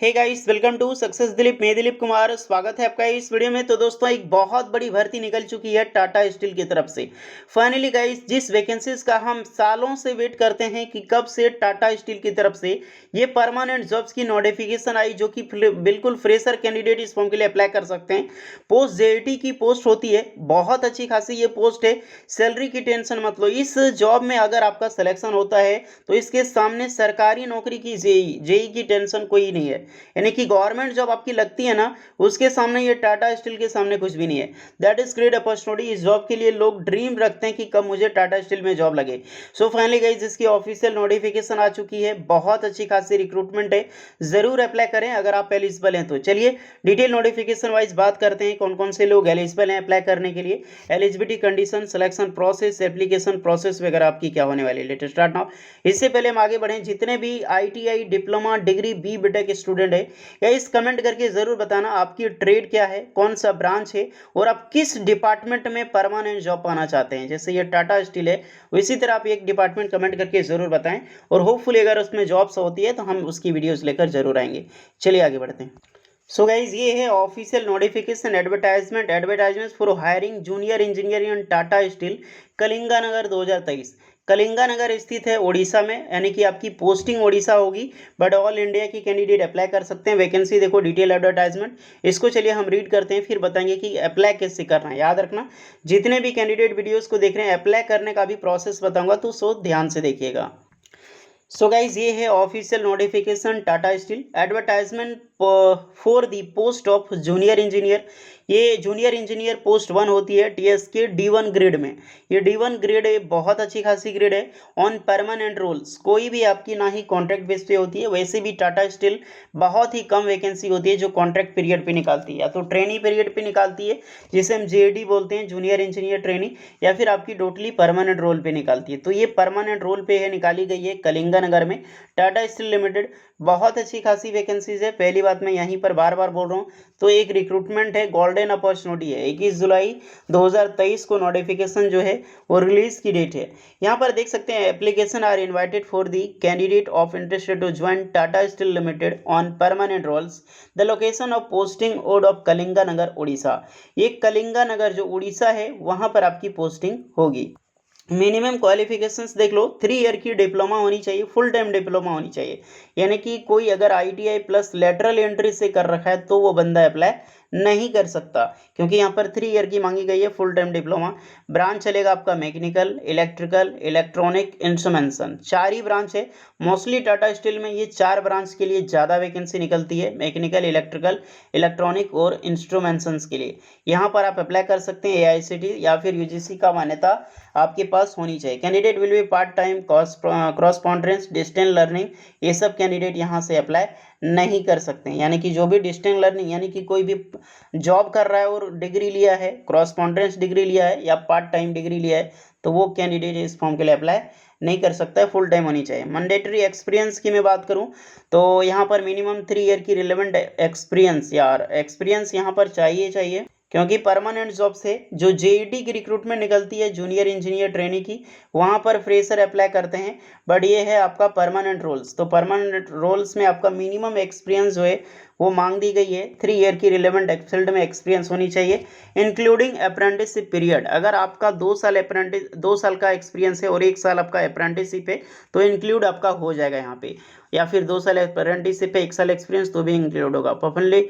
Hey guys, welcome to success Dilip. मैं दिलीप कुमार, स्वागत है आपका इस वीडियो में। तो दोस्तों, एक बहुत बड़ी भर्ती निकल चुकी है टाटा स्टील की तरफ से। फाइनली गाइस, जिस वैकेंसीज का हम सालों से वेट करते हैं कि कब से टाटा स्टील की तरफ से ये परमानेंट जॉब्स की नोटिफिकेशन आई, जो कि बिल्कुल फ्रेशर कैंडिडेट इस फॉर्म के लिए अप्लाई कर सकते हैं। पोस्ट जेईटी की पोस्ट होती है, बहुत अच्छी खासी ये पोस्ट है। सैलरी की टेंशन मत लो, इस जॉब में अगर आपका सिलेक्शन होता है तो इसके सामने सरकारी नौकरी की जेई की टेंशन कोई नहीं है। यानी कि गवर्नमेंट जॉब आपकी लगती है ना, उसके सामने ये टाटा स्टील के सामने कुछ भी नहीं है। That is great opportunity. इस जॉब के लिए लोग ड्रीम रखते हैं कि कब मुझे टाटा स्टील में जॉब लगे। सो फाइनली गाइस, इसकी ऑफिशियल नोटिफिकेशन आ चुकी है। बहुत अच्छी खासी रिक्रूटमेंट है, जरूर अप्लाई करें अगर आप एलिजिबल हैं तो। चलिए डिटेल नोटिफिकेशन वाइज बात करते हैं, कौन कौन से लोग एलिजिबल हैं अप्लाई करने के लिए। Eligibility condition, selection process, application process वगैरह आपकी क्या होने वाली है। Let's start now. इससे पहले हम आगे बढ़ें, जितने भी ITI, diploma, degree, B tech student है, गाइस कमेंट करके जरूर बताना आपकी ट्रेड क्या है, कौन सा ब्रांच है और आप किस डिपार्टमेंट में परमानेंट जॉब पाना चाहते हैं। जैसे ये टाटा स्टील है, उसी तरह आप एक डिपार्टमेंट कमेंट करके जरूर बताएं, और होपफुली अगर उसमें जॉब्स होती है तो हम उसकी वीडियोस लेकर जरूर आएंगे। चलिए आगे बढ़ते हैं। सो गाइज, ये है official notification advertisement for hiring junior engineer in Tata steel, Kalinganagar 2023। Kalinganagar स्थित है उड़ीसा में, यानी कि आपकी पोस्टिंग उड़ीसा होगी, बट ऑल इंडिया की कैंडिडेट अप्लाई कर सकते हैं। वैकेंसी देखो, डिटेल एडवर्टाइजमेंट, इसको चलिए हम रीड करते हैं, फिर बताएंगे कि अप्लाई कैसे करना है। याद रखना, जितने भी कैंडिडेट वीडियोस को देख रहे हैं, अप्लाई करने का भी प्रोसेस बताऊंगा, तो सो ध्यान से देखिएगा। सो गाइज, ये है official notification Tata steel advertisement for the post of junior engineer. ये जूनियर इंजीनियर पोस्ट 1 होती है टीएस के D1 ग्रेड में। ये D1 ग्रेड है, बहुत अच्छी खासी ग्रेड है। ऑन परमानेंट रोल्स, कोई भी आपकी ना ही कॉन्ट्रैक्ट बेस पे होती है। वैसे भी टाटा स्टील बहुत ही कम वैकेंसी होती है जो कॉन्ट्रैक्ट पीरियड पे निकालती है, या तो ट्रेनी पीरियड पे निकालती है जिसे हम जेडी बोलते हैं, जूनियर इंजीनियर ट्रेनी, या फिर आपकी टोटली परमानेंट रोल पे निकालती है। तो ये परमानेंट रोल पे है, निकाली गई है कलिंगानगर में, टाटा स्टील लिमिटेड। बहुत अच्छी खासी वैकेंसीज है। पहली बात मैं यहीं पर बार बार बोल रहा हूँ, तो एक रिक्रूटमेंट है, गोल्डन अपॉर्चुनिटी है। 21 जुलाई 2023 को नोटिफिकेशन जो है वो रिलीज की डेट है। यहाँ पर देख सकते हैं, application are invited for the candidate of interested to join Tata steel limited on permanent roles. The location of posting odd of Kalinganagar Orissa. ये कलिंगानगर जो उड़ीसा है, वहाँ पर आपकी पोस्टिंग होगी। मिनिमम क्वालिफिकेशंस देख लो, 3 ईयर की डिप्लोमा होनी चाहिए, फुल टाइम डिप्लोमा होनी चाहिए। यानी कि कोई अगर आईटीआई प्लस लेटरल एंट्री से कर रखा है तो वो बंदा अप्लाई नहीं कर सकता, क्योंकि यहाँ पर 3 ईयर की मांगी गई है, फुल टाइम डिप्लोमा। ब्रांच चलेगा आपका मैकेनिकल, इलेक्ट्रिकल, इलेक्ट्रॉनिक, इंस्ट्रूमेंटेशन, 4 ही ब्रांच है। मोस्टली टाटा स्टील में ये 4 ब्रांच के लिए ज़्यादा वैकेंसी निकलती है, मैकेनिकल, इलेक्ट्रिकल, इलेक्ट्रॉनिक और इंस्ट्रूमेंटेशन के लिए। यहाँ पर आप अप्लाई कर सकते हैं। एआईसीटी या फिर यूजीसी का मान्यता आपके पास होनी चाहिए। Candidate will be part time, correspondence, distance learning, ये सब कैंडिडेट यहाँ से अप्लाई नहीं कर सकते हैं। यानी कि जो भी डिस्टेंस लर्निंग, यानी कि कोई भी जॉब कर रहा है और डिग्री लिया है, क्रॉसपॉन्डेंस डिग्री लिया है या पार्ट टाइम डिग्री लिया है, तो वो कैंडिडेट इस फॉर्म के लिए अप्लाई नहीं कर सकता है। फुल टाइम होनी चाहिए। मैंडेटरी एक्सपीरियंस की मैं बात करूं तो यहाँ पर मिनिमम 3 ईयर की रिलेवेंट एक्सपीरियंस, यार एक्सपीरियंस यहाँ पर चाहिए, क्योंकि परमानेंट जॉब से जो जेईटी की रिक्रूटमेंट निकलती है जूनियर इंजीनियर ट्रेनी की, वहाँ पर फ्रेशर अप्लाई करते हैं। बट ये है आपका परमानेंट रोल्स, तो परमानेंट रोल्स में आपका मिनिमम एक्सपीरियंस जो है वो मांग दी गई है। 3 ईयर की रिलेवेंट फील्ड में एक्सपीरियंस होनी चाहिए, इंक्लूडिंग अप्रेंटिसशिप पीरियड। अगर आपका 2 साल का एक्सपीरियंस है और 1 साल आपका अप्रेंटिसशिप है तो इंक्लूड आपका हो जाएगा यहाँ पे, या फिर 2 साल अप्रेंटिसशिप है, 1 साल एक्सपीरियंस, तो भी इंक्लूड होगा। प्रोफेशनली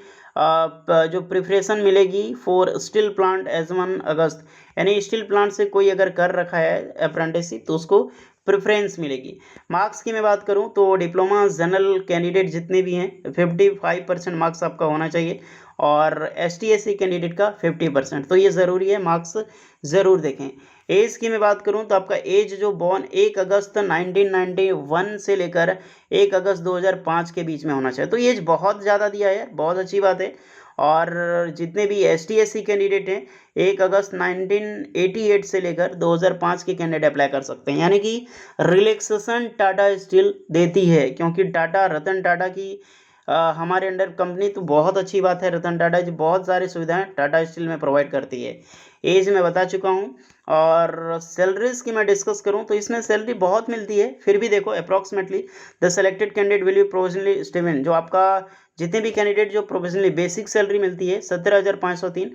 जो प्रिपरेशन मिलेगी फॉर स्टील प्लांट एज 1 अगस्त, यानी स्टील प्लांट से कोई अगर कर रखा है अप्रेंटिसशिप तो उसको प्रेफरेंस मिलेगी। मार्क्स की मैं बात करूं तो डिप्लोमा जनरल कैंडिडेट जितने भी हैं 55% मार्क्स आपका होना चाहिए, और ST/SC कैंडिडेट का 50%। तो ये ज़रूरी है, मार्क्स ज़रूर देखें। एज की मैं बात करूं तो आपका एज जो बॉर्न 1 अगस्त 1991 से लेकर 1 अगस्त 2005 के बीच में होना चाहिए। तो एज बहुत ज़्यादा दिया है, बहुत अच्छी बात है। और जितने भी ST/SC कैंडिडेट हैं 1 अगस्त 1988 से लेकर 2005 के कैंडिडेट अप्लाई कर सकते हैं। यानी कि रिलैक्सेशन टाटा स्टील देती है, क्योंकि टाटा, रतन टाटा की हमारे अंडर कंपनी, तो बहुत अच्छी बात है। रतन टाटा जी बहुत सारी सुविधाएं टाटा स्टील में प्रोवाइड करती है। एज मैं बता चुका हूँ। और सैलरीज की मैं डिस्कस करूँ तो इसमें सैलरी बहुत मिलती है, फिर भी देखो approximately the selected candidate will B provisionally stable. जो आपका जितने भी कैंडिडेट जो प्रोविजनली बेसिक सैलरी मिलती है 17,503,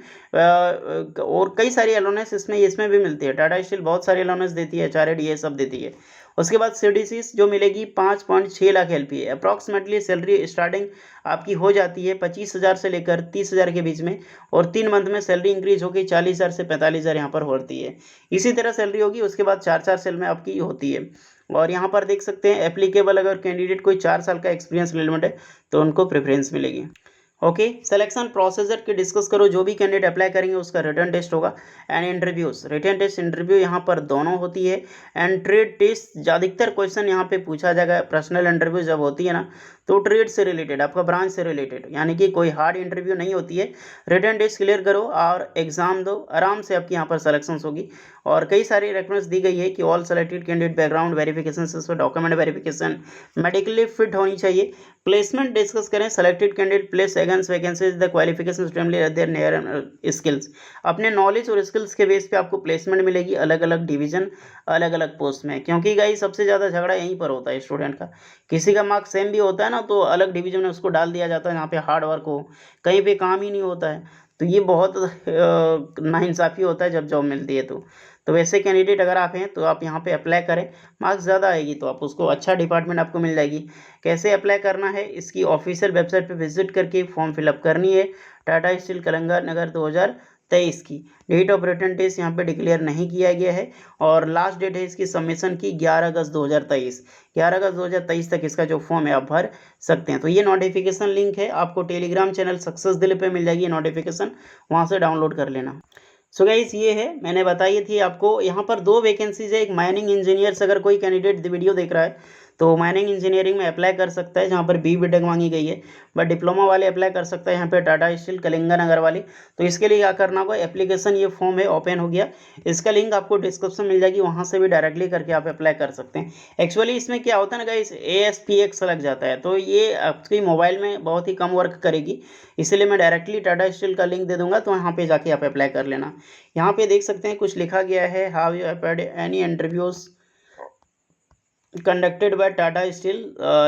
और कई सारी अलाउंस इसमें भी मिलती है। टाटा स्टील बहुत सारी अलाउंस देती है, HRD ये सब देती है। उसके बाद CDC जो मिलेगी 5.6 lakh LPA। Approximately salary starting आपकी हो जाती है 25,000 से लेकर 30,000 के बीच में, और 3 मंथ में सैलरी इंक्रीज होकर 40,000 से 45,000 यहाँ पर होती है। इसी तरह सैलरी होगी उसके बाद 4 साल में आपकी होती है। और यहाँ पर देख सकते हैं एप्लीकेबल, अगर कैंडिडेट कोई 4 साल का एक्सपीरियंस रिलेवेंट है तो उनको प्रेफरेंस मिलेगी। ओके, सिलेक्शन प्रोसीजर की डिस्कस करो। जो भी कैंडिडेट अप्लाई करेंगे उसका रिटर्न टेस्ट होगा and interviews. Written test interview यहाँ पर दोनों होती है। एंड ट्रेड टेस्ट अधिकतर क्वेश्चन यहाँ पे पूछा जाएगा। पर्सनल इंटरव्यू जब होती है ना तो ट्रेड से रिलेटेड, आपका ब्रांच से रिलेटेड, यानी कि कोई हार्ड इंटरव्यू नहीं होती है। रिटर्न टेस्ट क्लियर करो और एग्जाम दो, आराम से आपकी यहाँ पर सिलेक्शन होगी। और कई सारी रेफरेंस दी गई है कि all selected candidate background verification, document verification, medically fit होनी चाहिए। प्लेसमेंट डिस्कस करें। Selected candidate place against vacancies the qualification their near skills. अपने नॉलेज और स्किल्स के बेस पे आपको प्लेसमेंट मिलेगी अलग अलग डिवीजन, अलग अलग पोस्ट में। क्योंकि गाइस सबसे ज़्यादा झगड़ा यहीं पर होता है स्टूडेंट का। किसी का मार्क्स सेम भी होता है ना तो अलग डिवीजन में उसको डाल दिया जाता है, यहाँ पे हार्ड वर्क हो, कहीं पे काम ही नहीं होता है। तो ये बहुत नाइंसाफ़ी होता है जब जॉब मिलती है तो वैसे कैंडिडेट अगर आप हैं तो आप यहाँ पे अप्लाई करें। मार्क्स ज़्यादा आएगी तो आप उसको अच्छा डिपार्टमेंट आपको मिल जाएगी। कैसे अप्लाई करना है, इसकी ऑफिशियल वेबसाइट पे विजिट करके फॉर्म फिलअप करनी है। टाटा स्टील कलंगा नगर 2023 की डेट ऑफ रिटर्न टेस्ट यहाँ पे डिक्लेयर नहीं किया गया है। और लास्ट डेट है इसकी सबमिशन की 11 अगस्त 2023। 11 अगस्त 2023 तक इसका जो फॉर्म है आप भर सकते हैं। तो ये नोटिफिकेशन लिंक है आपको टेलीग्राम चैनल सक्सेस दिल्ली पे मिल जाएगी नोटिफिकेशन, वहाँ से डाउनलोड कर लेना। सो गाइस ये है, मैंने बताई थी आपको। यहाँ पर 2 वैकेंसीज है। एक माइनिंग इंजीनियर्स, अगर कोई कैंडिडेट वीडियो देख रहा है तो माइनिंग इंजीनियरिंग में अप्लाई कर सकता है, जहाँ पर BTech मांगी गई है। बट डिप्लोमा वाले अप्लाई कर सकता है यहाँ पे टाटा स्टील कलिंगा नगर वाली। तो इसके लिए क्या करना होगा, एप्लीकेशन ये फॉर्म है ओपन हो गया, इसका लिंक आपको डिस्क्रिप्शन मिल जाएगी, वहाँ से भी डायरेक्टली करके आप अप्लाई कर सकते हैं। एक्चुअली इसमें क्या होता है ना गाइस, ASPX लग जाता है तो ये आपकी मोबाइल में बहुत ही कम वर्क करेगी, इसलिए मैं डायरेक्टली टाटा स्टील का लिंक दे दूंगा, तो यहाँ पे जाके आप अप्लाई कर लेना। यहाँ पे देख सकते हैं कुछ लिखा गया है, how you appeared any interviews conducted by Tata steel.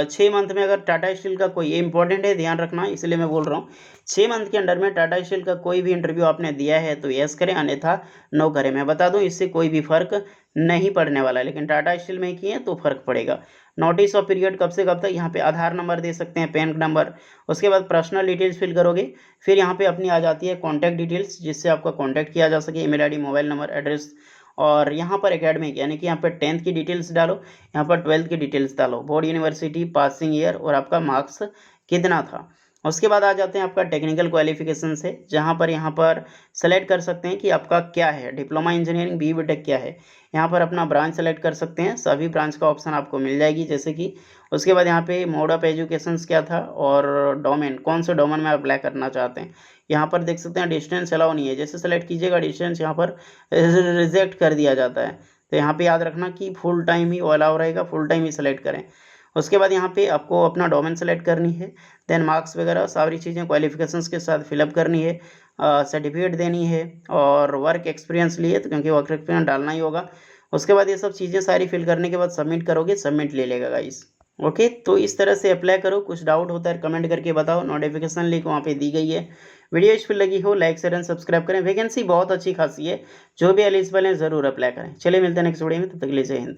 6 month में अगर टाटा स्टील का कोई, ये इंपॉर्टेंट है ध्यान रखना, इसलिए मैं बोल रहा हूँ, 6 मंथ के अंडर में टाटा स्टील का कोई भी इंटरव्यू आपने दिया है तो यस करें, अन्यथा नो करें। मैं बता दूं इससे कोई भी फर्क नहीं पड़ने वाला है, लेकिन टाटा स्टील में किए तो फर्क पड़ेगा। नोटिस ऑफ पीरियड कब से कब तक, यहाँ पे आधार नंबर दे सकते हैं, पैन नंबर। उसके बाद पर्सनल डिटेल्स फिल करोगे, फिर यहाँ पे अपनी आ जाती है कॉन्टैक्ट डिटेल्स, जिससे आपका कॉन्टैक्ट किया जा सके, email ID, mobile number, address. और यहाँ पर एकेडमिक, यानी कि यहाँ पर 10th की डिटेल्स डालो, यहाँ पर 12th की डिटेल्स डालो, बोर्ड, यूनिवर्सिटी, पासिंग ईयर और आपका मार्क्स कितना था। उसके बाद आ जाते हैं आपका टेक्निकल क्वालिफिकेशन से, जहाँ पर यहाँ पर सेलेक्ट कर सकते हैं कि आपका क्या है, डिप्लोमा इंजीनियरिंग, BTech क्या है। यहाँ पर अपना ब्रांच सेलेक्ट कर सकते हैं, सभी ब्रांच का ऑप्शन आपको मिल जाएगी जैसे कि। उसके बाद यहाँ पे मोड ऑफ एजुकेशन क्या था और डोमेन, कौन से डोमेन में अप्लाई करना चाहते हैं। यहाँ पर देख सकते हैं डिस्टेंस अलाउ नहीं है, जैसे सेलेक्ट कीजिएगा डिस्टेंस यहाँ पर रिजेक्ट कर दिया जाता है। तो यहाँ पे याद रखना कि फुल टाइम ही अलाउ रहेगा, फुल टाइम ही सेलेक्ट करें। उसके बाद यहाँ पे आपको अपना डोमेन सेलेक्ट करनी है, देन मार्क्स वगैरह सारी चीज़ें क्वालिफिकेशंस के साथ फिलअप करनी है, सर्टिफिकेट देनी है और वर्क एक्सपीरियंस लिए तो क्योंकि वर्क एक्सपीरियंस डालना ही होगा। उसके बाद ये सब चीज़ें सारी फिल करने के बाद सबमिट करोगे, सबमिट ले लेगा गाइस। ओके, तो इस तरह से अप्लाई करो। कुछ डाउट होता है कमेंट करके बताओ, नोटिफिकेशन लिंक वहाँ पे दी गई है। वीडियो इस पर लगी हो लाइक शेयर एंड सब्सक्राइब करें। वैकेंसी बहुत अच्छी खासी है, जो भी एलिजिबल है ज़रूर अप्लाई करें। चलिए मिलते हैं नेक्स्ट वीडियो में, तब तक के लिए जय हिंद।